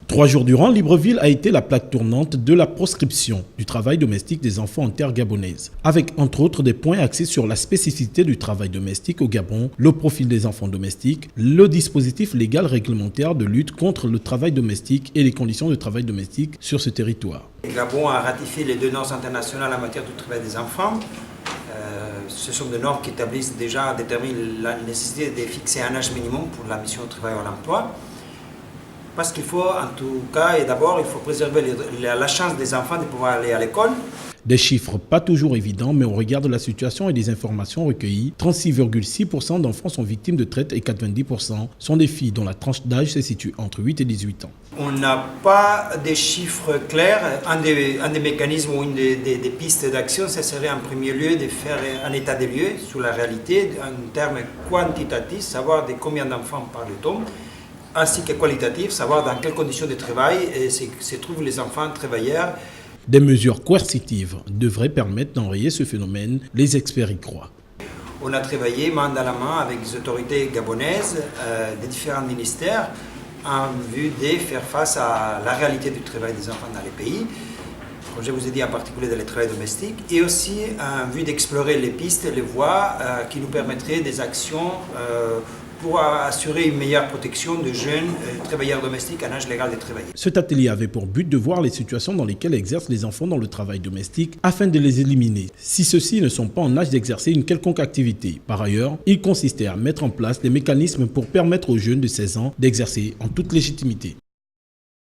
3 jours durant, Libreville a été la plaque tournante de la proscription du travail domestique des enfants en terre gabonaise, avec entre autres des points axés sur la spécificité du travail domestique au Gabon, le profil des enfants domestiques, le dispositif légal réglementaire de lutte contre le travail domestique et les conditions de travail domestique sur ce territoire. Le Gabon a ratifié les 2 normes internationales en matière de travail des enfants. Ce sont des normes qui établissent déjà, déterminent la nécessité de fixer un âge minimum pour la mission de travail à l'emploi. Parce qu'il faut, en tout cas, et d'abord, il faut préserver la chance des enfants de pouvoir aller à l'école. Des chiffres pas toujours évidents, mais au regard de la situation et des informations recueillies, 36,6% d'enfants sont victimes de traite et 90% sont des filles dont la tranche d'âge se situe entre 8 et 18 ans. On n'a pas de chiffres clairs. Un des mécanismes ou une des pistes d'action, ce serait en premier lieu de faire un état des lieux sur la réalité, en termes quantitatifs, savoir de combien d'enfants parle-t-on, ainsi que qualitatif, savoir dans quelles conditions de travail se trouvent les enfants travailleurs. Des mesures coercitives devraient permettre d'enrayer ce phénomène, les experts y croient. On a travaillé main dans la main avec les autorités gabonaises des différents ministères en vue de faire face à la réalité du travail des enfants dans les pays, comme je vous ai dit en particulier dans le travail domestique, et aussi en vue d'explorer les pistes, les voies qui nous permettraient des actions pour assurer une meilleure protection de jeunes travailleurs domestiques en âge légal de travailler. Cet atelier avait pour but de voir les situations dans lesquelles exercent les enfants dans le travail domestique afin de les éliminer, si ceux-ci ne sont pas en âge d'exercer une quelconque activité. Par ailleurs, il consistait à mettre en place des mécanismes pour permettre aux jeunes de 16 ans d'exercer en toute légitimité.